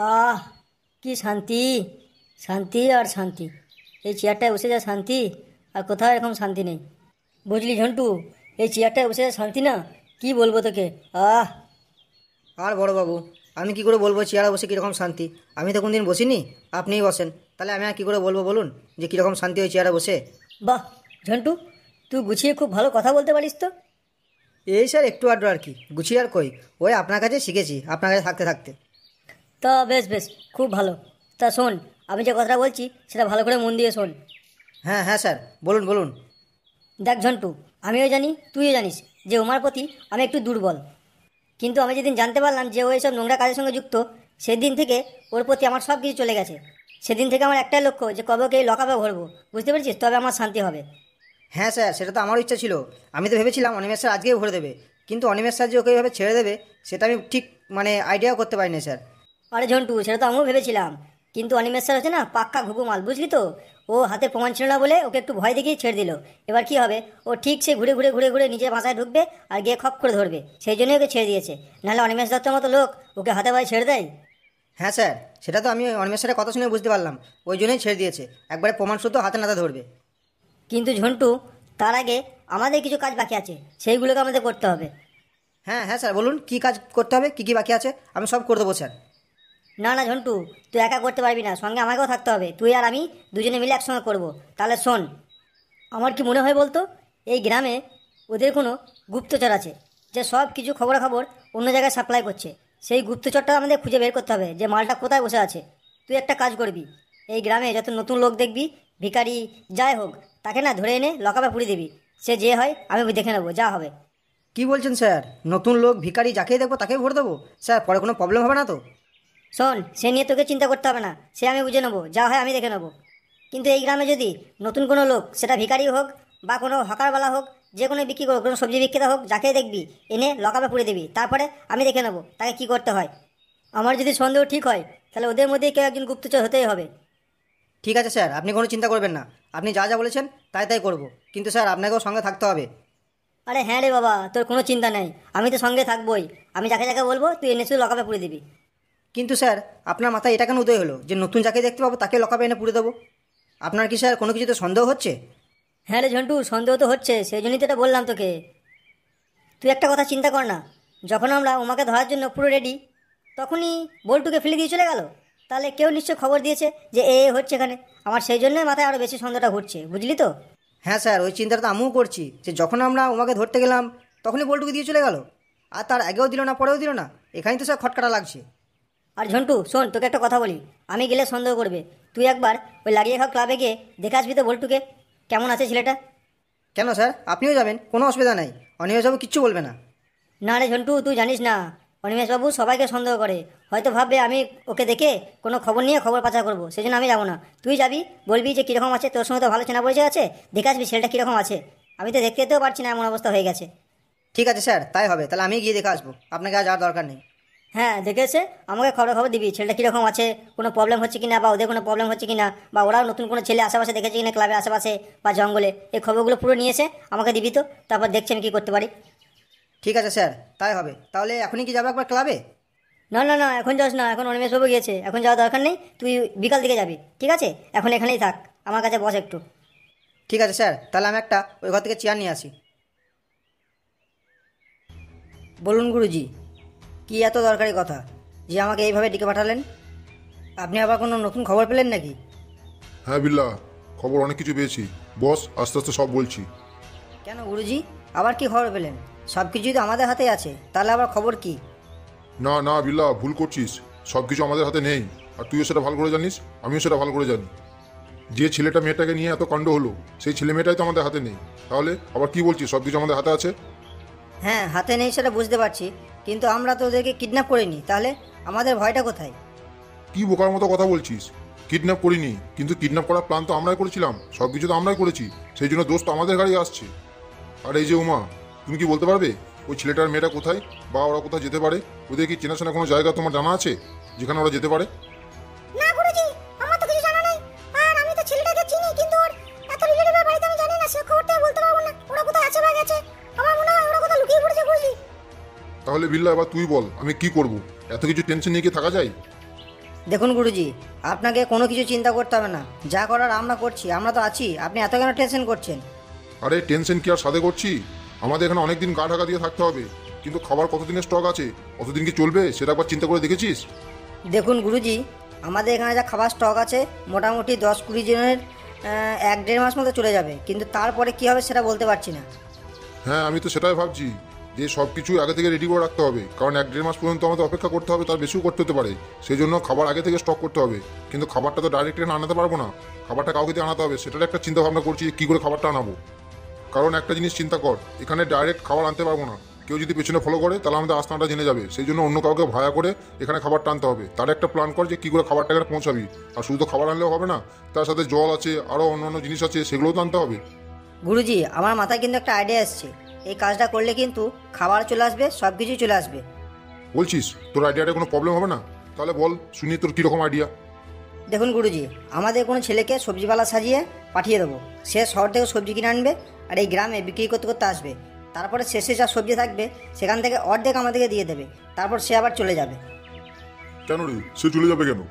আহ, কি শান্তি! শান্তি আর শান্তি। এই চেয়ারটায় বসে যা শান্তি, আর কোথাও এরকম শান্তি নেই। বুঝলি ঝন্টু, এই চেয়ারটায় বসে যা শান্তি না, কি বলবো তোকে। আহ, আর বড়বাবু, আমি কি করে বলবো চেয়ারে বসে কীরকম শান্তি? আমি তো কোনদিন বসিনি, আপনিই বসেন। তাহলে আমি আর কী করে বলবো বলুন যে কীরকম শান্তি ওই চেয়ারে বসে? বাহ ঝন্টু, তুই গুছিয়ে খুব ভালো কথা বলতে পারিস তো। এই স্যার একটু আধটু আর কি, গুছিয়ে আর কই, ওই আপনার কাছে শিখেছি, আপনার কাছে থাকতে থাকতে। তা বেশ বেশ, খুব ভালো। তা শোন, আমি যে কথাটা বলছি সেটা ভালো করে মন দিয়ে শোন। হ্যাঁ হ্যাঁ স্যার, বলুন বলুন। দেখ ঝন্টু, আমিও জানি তুইও জানিস যে উমার প্রতি আমি একটু দুর্বল। কিন্তু আমি যেদিন জানতে পারলাম যে ও এইসব নোংরা কাজের সঙ্গে যুক্ত, সেদিন থেকে ওর প্রতি আমার সব কিছু চলে গেছে। সেদিন থেকে আমার একটাই লক্ষ্য যে কবে ওকে এই লকআপে ভরবো, বুঝতে পেরেছিস? তবে আমার শান্তি হবে। হ্যাঁ স্যার, সেটা তো আমারও ইচ্ছা ছিল। আমি তো ভেবেছিলাম অনিমেষ স্যার আজকেই ভরে দেবে, কিন্তু অনিমেষ স্যার যে ওকে এইভাবে ছেড়ে দেবে সেটা আমি ঠিক আইডিয়াও করতে পারিনি স্যার। আরে ঝন্টু, সেটা তো আমিও ভেবেছিলাম, কিন্তু অনিমেষ স্যার হচ্ছে না পাক্কা ঘুঘু মাল, বুঝলি তো। ও হাতে প্রমাণ ছিল না বলে ওকে একটু ভয় দেখিয়ে ছেড়ে দিল। এবার কি হবে, ও ঠিক সে ঘুরে ঘুরে ঘুরে ঘুরে নিজের ভাষায় ঢুকবে আর গিয়ে খপ করে ধরবে, সেই জন্যই ওকে ছেড়ে দিয়েছে। নাহলে অনিমেষ দত্তের মতো লোক ওকে হাতে পায়ে ছেড়ে দেয়? হ্যাঁ স্যার, সেটা তো আমি অনিমেষ স্যারের কথা শুনে বুঝতে পারলাম, ওই জন্যই ছেড়ে দিয়েছে, একবারে প্রমাণ সূত্র হাতে নাতে ধরবে। কিন্তু ঝন্টু, তার আগে আমাদের কিছু কাজ বাকি আছে, সেইগুলোকে আমাদের করতে হবে। হ্যাঁ হ্যাঁ স্যার, বলুন কী কাজ করতে হবে, কী কী বাকি আছে, আমি সব করে দেবো স্যার। না না ঝন্টু, তুই একা করতে পারবি না, সঙ্গে আমাকেও থাকতে হবে। তুই আর আমি দুজনে মিলে একসঙ্গে করব। তাহলে শোন, আমার কি মনে হয় বলতো, এই গ্রামে ওদের কোনো গুপ্তচর আছে, যে সব কিছু খবরাখবর অন্য জায়গায় সাপ্লাই করছে। সেই গুপ্তচরটা আমাদের খুঁজে বের করতে হবে, যে মালটা কোথায় বসে আছে। তুই একটা কাজ করবি, এই গ্রামে যত নতুন লোক দেখবি, ভিখারি যাই হোক, তাকে না ধরে এনে লকআপে পুড়িয়ে দিবি। সে যে হয় আমি দেখে নেবো, যা হবে। কি বলছেন স্যার? নতুন লোক ভিখারি যাকেই দেখবো তাকেই ভোট দেবো? স্যার পরে কোনো প্রবলেম হবে না তো? শোন, সে নিয়ে তোকে চিন্তা করতে হবে না, সে আমি বুঝে নেবো, যা হয় আমি দেখে নেবো। কিন্তু এই গ্রামে যদি নতুন কোনো লোক, সেটা ভিখারি হোক বা কোনো হকারওয়ালা হোক, যে কোনো বিক্রি করো, কোনো সবজি বিক্রেতা হোক, যাকেই দেখবি এনে লকআপে পুড়ে দিবি। তারপরে আমি দেখে নেবো তাকে কি করতে হয়। আমার যদি সন্দেহ ঠিক হয়, তাহলে ওদের মধ্যেই কেউ একজন গুপ্তচর হতেই হবে। ঠিক আছে স্যার, আপনি কোনো চিন্তা করবেন না, আপনি যা যা বলেছেন তাই তাই করবো, কিন্তু স্যার আপনাকেও সঙ্গে থাকতে হবে। আরে হ্যাঁ রে বাবা, তোর কোনো চিন্তা নেই, আমি তো সঙ্গে থাকবোই। আমি যাকে যাকে বলবো তুই এনে শুধু লকআপে পুড়ে দিবি। কিন্তু স্যার, আপনার মাথায় এটা কেন উদয় হলো যে নতুন যাকে দেখতে পাবো তাকে লকআপে এনে পুড়ে দেবো? আপনার কি স্যার কোনো কিছুতে সন্দেহ হচ্ছে? হ্যাঁ রে ঝন্টু, সন্দেহ তো হচ্ছে, সেই জন্যই তো এটা বললাম তোকে। তুই একটা কথা চিন্তা কর না, যখন আমরা উমাকে ধরার জন্য পুরো রেডি, তখনই বল্টুকে ফেলে দিয়ে চলে গেল। তাহলে কেউ নিশ্চয় খবর দিয়েছে যে এ হচ্ছে এখানে। আমার সেই জন্যই মাথায় আরও বেশি সন্দেহটা ঘুরছে, বুঝলি তো। হ্যাঁ স্যার, ওই চিন্তাটা তো আমিও করছি, যে যখন আমরা ওমাকে ধরতে গেলাম তখনই বল্টুকে দিয়ে চলে গেল, আর তার আগেও দিল না পরেও দিল না। এখানেই তো স্যার খটকাটা লাগছে। আর ঝন্টু শোন, তোকে একটা কথা বলি, আমি গেলে সন্দেহ করবে। তুই একবার ওই লাগিয়ে খাও ক্লাবে গিয়ে দেখে আসবি তো বল্টুকে, কেমন আছে ছেলেটা। কেন স্যার, আপনিও যাবেন? কোনো অসুবিধা নাই, অনিমেষবাবু কিচ্ছু বলবে না। না রে ঝন্টু, তুই জানিস না, অনিমেষবাবু সবাইকে সন্দেহ করে। হয়তো ভাববে আমি ওকে দেখে কোনো খবর নিয়ে খবর পাচার করবো, সেই জন্য আমি যাবো না। তুই যাবি, বলবি যে কীরকম আছে, তোর সঙ্গে তো ভালো চেনা পরিচয় আছে, দেখে আসবি ছেলেটা কীরকম আছে। আমি তো দেখতে যেতেও পারছি না, এমন অবস্থা হয়ে গেছে। ঠিক আছে স্যার, তাই হবে, তাহলে আমি গিয়ে দেখে আসবো, আপনাকে আর যাওয়ার দরকার নেই। হ্যাঁ, দেখে এসে আমাকে খবর খবর দিবি ছেলেটা কীরকম আছে, কোনো প্রবলেম হচ্ছে কিনা, বা ওদের কোনো প্রবলেম হচ্ছে কিনা, বা ওরাও নতুন কোনো ছেলে আশেপাশে দেখেছে কিনা ক্লাবের আশেপাশে বা জঙ্গলে। এই খবরগুলো পুরো নিয়ে এসে আমাকে দিবি তো, তারপর দেখছি আমি কী করতে পারি। ঠিক আছে স্যার, তাই হবে। তাহলে এখনই কি যাবো একবার ক্লাবে? না না না, এখন যাস না, এখন অনিমেষবাবু গিয়েছে, এখন যাওয়ার দরকার নেই। তুই বিকাল দিকে যাবি, ঠিক আছে? এখন এখানেই থাক, আমার কাছে বস একটু। ঠিক আছে স্যার, তাহলে আমি একটা ওই ঘর থেকে চেয়ার নিয়ে আসি। বলুন গুরুজি, কি এত দরকারি কথা যে আমাকে এইভাবে ডেকে পাঠালেন? আপনি আবার কোনো নতুন খবর পেলেন নাকি? হ্যাঁ বিল্লা, খবর অনেক কিছু পেয়েছি। বস, আস্তে আস্তে সব বলছি। কেন গুরুজি, আবার কি খবর পেলেন? সব কিছুই তো আমাদের হাতেই আছে, তাহলে আবার খবর কি? না না বিল্লা, ভুল করছিস। সব কিছু আমাদের হাতে নেই, আর তুইও সেটা ভালো করে জানিস, আমিও সেটা ভালো করে জানি। যে ছেলেটা মেয়েটাকে নিয়ে এত কাণ্ড হলো, সেই ছেলে মেয়েটাই তো আমাদের হাতে নেই। তাহলে আবার কি বলছিস সব কিছু আমাদের হাতে আছে? হ্যাঁ, হাতে নেই সেটা বুঝতে পারছি, কিন্তু আমরা তো ওদেরকে কিডন্যাপ করিনি, তাহলে আমাদের ভয়টা কোথায়? কি বোকার মতো কথা বলছিস? কিডন্যাপ করিনি, কিন্তু কিডন্যাপ করার প্ল্যান তো আমরাই করেছিলাম, সব কিছু তো আমরাই করেছি। সেই জন্য দোষ তো আমাদের গাড়ি আসছে। আর এই যে উমা, তুমি কি বলতে পারবে ওই ছেলেটার মেয়েটা কোথায়, বা ওরা কোথায় যেতে পারে? ওদের কি চেনাশোনা কোনো জায়গা তোমার জানা আছে যেখানে ওরা যেতে পারে? না গুরুজি, আমার তো কিছু জানা নেই। আর আমি তো ছেলেটাকে চিনি, কিন্তু ওর এত রিলেটিভের বাড়িতে আমি জানি না, সে খবরটা বলতে পারবো না ওরা কোথায় আছে বা গেছে। আমার মনে হয় ওরা কোথাও লুকিয়ে পড়েছে গুরুজি। তাহলে বিল্লা, এবার তুই বল আমি কি করব? এত কিছু টেনশন নিয়ে কি থাকা যায়? দেখুন গুরুজি, আপনাকে কোনো কিছু চিন্তা করতে হবে না, যা করার আমরা করছি, আমরা তো আছি, আপনি এত কেন টেনশন করছেন? আরে টেনশন কি আর সাথে করছি? আমাদের এখানে অনেক দিন গা ঢাকা দিয়ে থাকতে হবে, কিন্তু খাবার কতদিনের স্টক আছে, কতদিন কি চলবে সেটা একবার চিন্তা করে দেখেছিস? দেখুন গুরুজি, আমাদের এখানে যা খাবার স্টক আছে মোটামুটি 10-20 জনের 1-1.5 মাস মতো চলে যাবে, কিন্তু তারপরে কী হবে সেটা বলতে পারছি না। হ্যাঁ, আমি তো সেটাই ভাবছি যে সব কিছু আগে থেকে রেডি করে রাখতে হবে, কারণ 1-1.5 মাস পর্যন্ত আমাদের অপেক্ষা করতে হবে, তার বেশিও করতে হতে পারে। সেই জন্য খাবার আগে থেকে স্টক করতে হবে, কিন্তু খাবারটা তো ডাইরেক্ট এখানে আনাতে পারবো না, খাবারটা কাউকে দিয়ে আনাতে হবে, সেটার একটা চিন্তা ভাবনা করছি কী করে খাবারটা আনাবো। কারণ একটা জিনিস চিন্তা কর, এখানে ডাইরেক্ট খাবার আনতে পারবো না, কেউ যদি পেছনে ফলো করে তাহলে আমাদের আস্তানাটা জেনে যাবে, সেই জন্য অন্য কাউকে ভাড়া করে এখানে খাবারটা আনতে হবে। তার একটা প্ল্যান কর যে কী করে খাবারটা এখানে পৌঁছাবি। আর শুধু তো খাবার আনলেও হবে না, তার সাথে জল আছে, আরও অন্যান্য জিনিস আছে, সেগুলোও তো আনতে হবে। গুরুজি, আমার মাথায় কিন্তু একটা আইডিয়া এসছে, এই কাজটা করলে কিন্তু খাবার চলে আসবে, সব কিছুই চলে আসবে। বলছিস তোর আইডিয়াটা কোনো প্রবলেম হবে না? তাহলে বল শুনি তোর কীরকম আইডিয়া। দেখুন গুরুজি, আমাদের কোনো ছেলেকে সবজিওয়ালা সাজিয়ে পাঠিয়ে দেবো, সে শহর থেকে সবজি কিনে আনবে আর এই গ্রামে বিক্রি করতে করতে আসবে, তারপরে শেষে যা সবজি থাকবে সেখান থেকে অর্ধেক আমাদেরকে দিয়ে দেবে, তারপর সে আবার চলে যাবে। কেন রে, সে চলে যাবে কেন?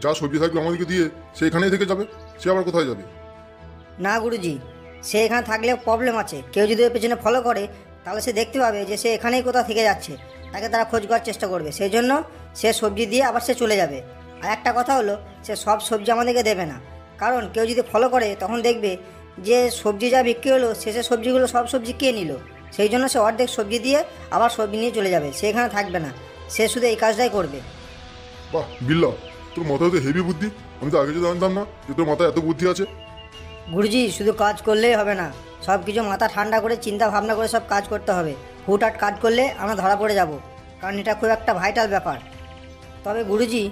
যা সবজি থাকবে আমাদেরকে দিয়ে সে এখানেই থেকে যাবে, সে আবার কোথায় যাবে? না গুরুজি, সে এখানে থাকলে প্রবলেম আছে, কেউ যদি ওর পেছনে ফলো করে তাহলে সে দেখতে পাবে যে সে এখানেই কোথাও থেকে যাচ্ছে, তাকে তারা খোঁজ করার চেষ্টা করবে, সেই জন্য সে সবজি দিয়ে আবার সে চলে যাবে। আর একটা কথা হলো, সে সব সবজি আমাদেরকে দেবে না, কারণ কেউ যদি ফলো করে তখন দেখবে যে সবজি যা বিক্রি হলো শেষে সবজিগুলো সব সবজি কে নিল, সেই জন্য সে অর্ধেক সবজি দিয়ে আবার সবজি নিয়ে চলে যাবে, সে এখানে থাকবে না, সে শুধু এই কাজটাই করবে। বাহ বিল্লা, তোর মাথায় তো হেভি বুদ্ধি, আমি তো আগে যে জানতাম না যে তোর মাথায় এত বুদ্ধি আছে। গুরুজি, শুধু কাজ করলেই হবে না, সব কিছু মাথা ঠান্ডা করে চিন্তা ভাবনা করে সব কাজ করতে হবে। হুটহাট কাজ করলে আমরা ধরা পড়ে যাব, কারণ এটা খুব একটা ভাইটাল ব্যাপার। তবে গুরুজি,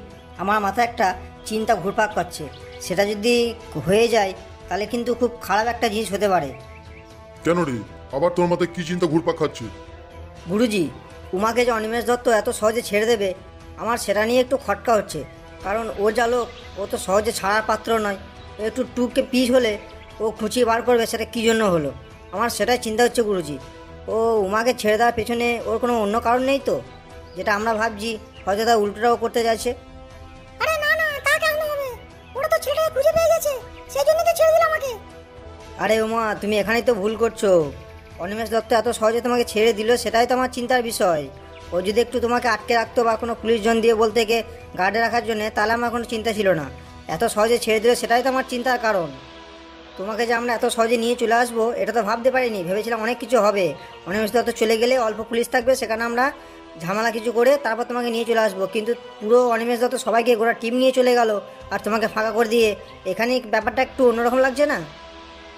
আমার মাথায় একটা চিন্তা ঘুরপাক করছে, সেটা যদি হয়ে যায় তাহলে কিন্তু খুব খারাপ একটা জিনিস হতে পারে। কেন রে, আবার তোর মাথায় কী চিন্তা ঘুরপাক খাচ্ছে? গুরুজি, উমাকে যে অনিমেষ দত্ত এত সহজে ছেড়ে দেবে, আমার সেটা নিয়ে একটু খটকা হচ্ছে, কারণ ও যা লোক, ও তো সহজে ছাড়ার পাত্র নয়, একটু টুকে পিস হলে ও খুঁচিয়ে বার করবে সেটা কী জন্য হলো, আমার সেটাই চিন্তা হচ্ছে গুরুজি। ও উমাকে ছেড়ে দেওয়ার পেছনে ওর কোনো অন্য কারণ নেই তো, যেটা আমরা ভাবছি, হয়তো তার উল্টোটাও করতে চাইছে। আরে না না, তা কেন হবে? ওরা তো ছেলেটাকে খুঁজে পেয়ে গেছে, সেই জন্য তো ছেড়ে দিল আমাকে। আরে উমা, তুমি এখানেই তো ভুল করছো, অনিমেষ দত্ত এত সহজে তোমাকে ছেড়ে দিল সেটাই তো আমার চিন্তার বিষয়। ও যদি একটু তোমাকে আটকে রাখতো বা কোনো পুলিশ জন দিয়ে বলতে গিয়ে গার্ডে রাখার জন্য, তাহলে আমার কোনো চিন্তা ছিল না। এত সহজে ছেড়ে দিল সেটাই তো আমার চিন্তার কারণ। তোমাকে যে আমরা এত সহজে নিয়ে চলে আসবো এটা তো ভাবতে পারিনি, ভেবেছিলাম অনেক কিছু হবে, অনিমেষ দত্ত চলে গেলে অল্প পুলিশ থাকবে, সেখানে আমরা ঝামেলা কিছু করে তারপর তোমাকে নিয়ে চলে আসবো, কিন্তু পুরো অনিমেষ দত্ত সবাইকে গোটা টিম নিয়ে চলে গেল আর তোমাকে ফাঁকা করে দিয়ে, এখানে ব্যাপারটা একটু অন্যরকম লাগছে না?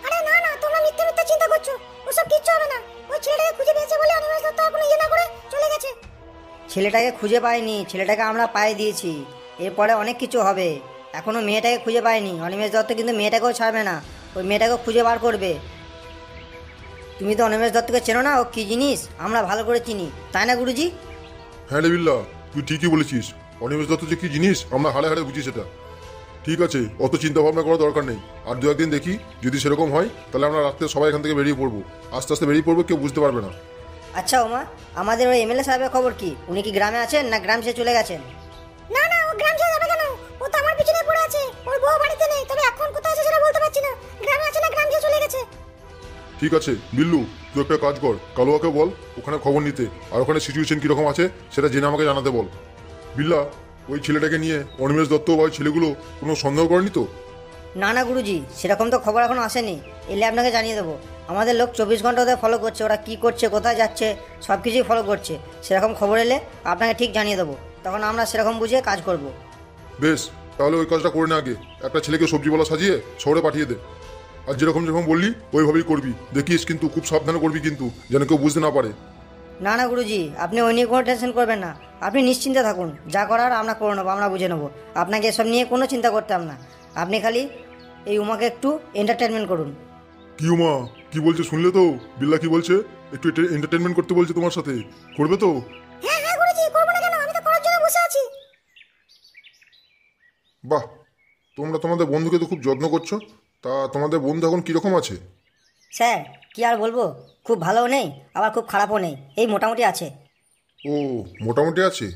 আরে না না, তোমরা মিথ্যে মিথ্যে চিন্তা করছো, ওসব কিচ্ছু হবে না। ওই ছেলেটাকে খুঁজে পেয়েছে বলে অনিমেষ দত্ত আর কোনো ইয়ে না করে চলে গেছে। ছেলেটাকে খুঁজে পাইনি, ছেলেটাকে আমরা পায়ে দিয়েছি, এরপরে অনেক কিছু হবে। এখনও মেয়েটাকে খুঁজে পাইনি, অনিমেষ দত্ত কিন্তু মেয়েটাকেও ছাড়বে না, ওই মেয়েটাকেও খুঁজে বার করবে। তুমি তো অনিমেষ দত্তকে চেনো না, ও কী জিনিস আমরা ভালো করে চিনি, তাই না গুরুজি? হ্যাঁ রে বিল্লা, তুই ঠিকই বলেছিস, অনিমেষ দত্ত যে কী জিনিস আমরা হাড়ে হাড়ে বুঝি সেটা। ঠিক আছে, অত চিন্তা ভাবনা করার দরকার নেই, আর দু একদিন দেখি, যদি সেরকম হয় তাহলে আমরা রাত্রে সবাই এখান থেকে বেরিয়ে পড়বো, আস্তে আস্তে বেরিয়ে পড়বো, কেউ বুঝতে পারবে না। আচ্ছা ওমা, আমাদের ওই এমএলএ সাহেবের খবর কি? উনি কি গ্রামে আছেন না গ্রাম ছেড়ে চলে গেছেন? না না, ও গ্রাম ছেড়ে যাবে কেন? ও তো আমার পিছনে পড়ে আছে, ওর বউ বাড়িতে নেই, তবে এখন কোথায় আছে সেটা বলতে পারছি না। গ্রামে আছে না গ্রাম ছেড়ে চলে গেছে। ঠিক আছে বিল্লু, তুই একটা কাজ কর, কালুয়াকে বল ওখানে খবর নিতে, আর ওখানে সিচুয়েশন কীরকম আছে সেটা জেনে আমাকে জানাতে বল। বিল্লা, ওই ছেলেটাকে নিয়ে অনিমেষ দত্ত বা ওই ছেলেগুলো কোনো সন্দেহ করেনি তো? না না গুরুজি, সেরকম তো খবর এখনো আসেনি, এলে আপনাকে জানিয়ে দেবো। আমাদের লোক 24 ঘন্টা ওদের ফলো করছে, ওরা কী করছে কোথায় যাচ্ছে সব কিছুই ফলো করছে, সেরকম খবর এলে আপনাকে ঠিক জানিয়ে দেবো, তখন আমরা সেরকম বুঝে কাজ করব। বেশ, তাহলে ওই কাজটা করে না, আগে একটা ছেলেকে সবজিওয়ালা সাজিয়ে শহরে পাঠিয়ে দে, আর যেরকম যেরকম বললি ওইভাবেই করবি, দেখিস কিন্তু খুব সাবধানে করবি কিন্তু, যেন কেউ বুঝতে না পারে। না না গুরুজি, আপনি ওই নিয়ে কোনো টেনশন করবেন না, আপনি নিশ্চিন্তে থাকুন, যা করার আমরা করে নেবো, আমরা বুঝে নেবো, আপনাকে এসব নিয়ে কোনো চিন্তা করতাম না। আপনি খালি এই উমাকে একটু এন্টারটেনমেন্ট করুন। কি উমা, কি বলছে শুনলে তো? বিল্লা কি বলছে? একটু এন্টারটেনমেন্ট করতে বলছে তোমার সাথে, করবে তো? হ্যাঁ হ্যাঁ গুরুজি, করবো না কেন, আমি তো করার জন্য বসে আছি। বাহ, তোমরা তোমাদের বন্ধুকে তো খুব যত্ন করছো, তা তোমাদের বন্ধু এখন কীরকম আছে? স্যার, কি আর বলবো, খুব ভালোও নেই আবার খুব খারাপও নেই, এই মোটামুটি আছে। ও, মোটামুটি আছে,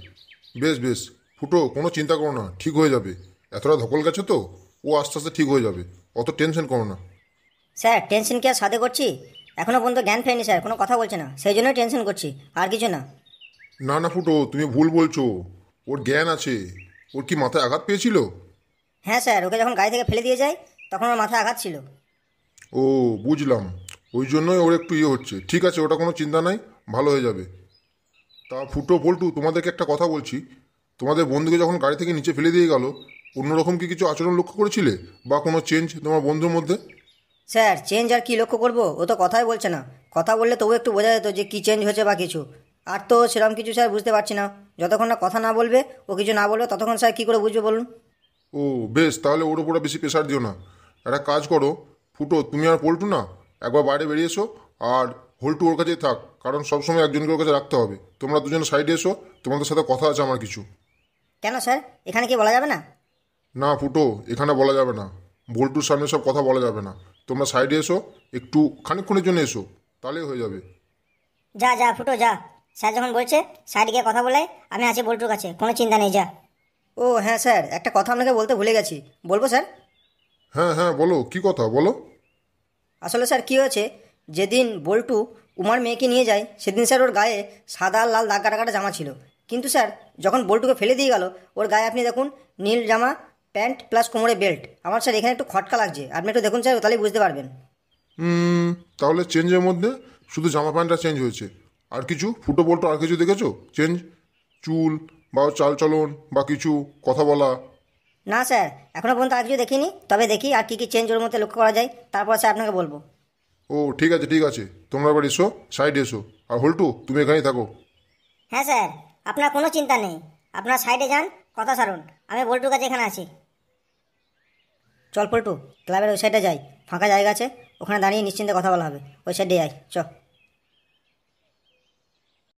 বেশ বেশ, ফুটো কোনো চিন্তা করো না, ঠিক হয়ে যাবে। এতটা ধকল গেছে তো, ও আস্তে আস্তে ঠিক হয়ে যাবে, অত টেনশন করো না। স্যার টেনশন কি আর সাথে করছি? এখনও পর্যন্ত জ্ঞান ফেরেনি স্যার, কোনো কথা বলছে না, সেই জন্যই টেনশন করছি, আর কিছু না। না না ফুটো, তুমি ভুল বলছো। ওর জ্ঞান আছে। ওর কি মাথায় আঘাত পেয়েছিল? হ্যাঁ স্যার, ওকে যখন গাড়ি থেকে ফেলে দিয়ে যায় তখন ওর মাথায় আঘাত ছিল। ও, বুঝলাম। ওই জন্যই ওর একটু হচ্ছে। ঠিক আছে, ওটা কোনো চিন্তা নাই, ভালো হয়ে যাবে। তা ফুটো পল্টু, তোমাদেরকে একটা কথা বলছি। তোমাদের বন্ধুকে যখন গাড়ি থেকে নিচে ফেলে দিয়ে গেল, অন্যরকম কি কিছু আচরণ লক্ষ্য করেছিলে, বা কোনো চেঞ্জ তোমার বন্ধুর মধ্যে? স্যার চেঞ্জ আর কি লক্ষ্য করবো, ও তো কথাই বলছে না। কথা বললে তবু একটু বোঝা যেত যে কী চেঞ্জ হয়েছে বা কিছু। আর তো সেরকম কিছু স্যার বুঝতে পারছি না। যতক্ষণ না কথা না বলবে, ও কিছু না বলবে, ততক্ষণ স্যার কী করে বুঝবে বলুন? ও বেশ, তাহলে ওর উপরে বেশি প্রেশার দিও না। একটা কাজ করো ফুটো, তুমি আর পল্টু না একবার বাইরে বেরিয়ে এসো, আর হোল্টু ওর কাছেই থাক, কারণ সবসময় একজনকে ওর কাছে রাখতে হবে। তোমরা দুজনে সাইডে এসো, তোমাদের সাথে কথা আছে আমার কিছু। কেন স্যার, এখানে কি বলা যাবে না? না ফুটো, এখানে বলা যাবে না। বল্টুর সামনে সব কথা বলা যাবে না। তোমরা সাইডে এসো, একটু খানিকক্ষণের জন্য এসো, তাহলেই হয়ে যাবে। যা যা ফুটো যা, স্যার যখন বলছে সাইডে গিয়ে কথা বলে, আমি আছি বল্টুর কাছে, কোনো চিন্তা নেই, যা। ও হ্যাঁ স্যার, একটা কথা আপনাকে বলতে ভুলে গেছি, বলবো স্যার? হ্যাঁ হ্যাঁ, বলো, কি কথা বলো। আসলে স্যার কী হয়েছে, যেদিন বল্টু উমার মেয়েকে নিয়ে যায়, সেদিন স্যার ওর গায়ে সাদা আর লাল দাগ কাটা কাটা জামা ছিল। কিন্তু স্যার যখন বল্টুকে ফেলে দিয়ে গেল, ওর গায়ে আপনি দেখুন নীল জামা, প্যান্ট প্লাস কোমরে বেল্ট। আমার স্যার এখানে একটু খটকা লাগছে, আপনি একটু দেখুন স্যার, তাহলেই বুঝতে পারবেন। তাহলে চেঞ্জের মধ্যে শুধু জামা প্যান্টটা চেঞ্জ হয়েছে, আর কিছু ফুটো বল্টু আর কিছু দেখেছো চেঞ্জ? চুল বা ওর চালচলন বা কিছু কথা বলা? না স্যার, এখনও পর্যন্ত আর কিছু দেখিনি, তবে দেখি আর কী কী চেঞ্জ ওর মধ্যে লক্ষ্য করা যায়, তারপর স্যার আপনাকে বলবো। ও ঠিক আছে ঠিক আছে, তোমরা এবার এসো, সাইডে এসো। আর হোল্টু, তুমি এখানেই থাকো। হ্যাঁ স্যার, আপনার কোনো চিন্তা নেই, আপনার সাইডে যান, কথা সারুন, আমি বল্টুর কাছে এখানে আছি। চল পল্টু, ক্লাবের ওই সাইডে যাই, ফাঁকা জায়গা আছে, ওখানে দাঁড়িয়ে নিশ্চিন্তে কথা বলা হবে। ওই সাইডে যাই, চ।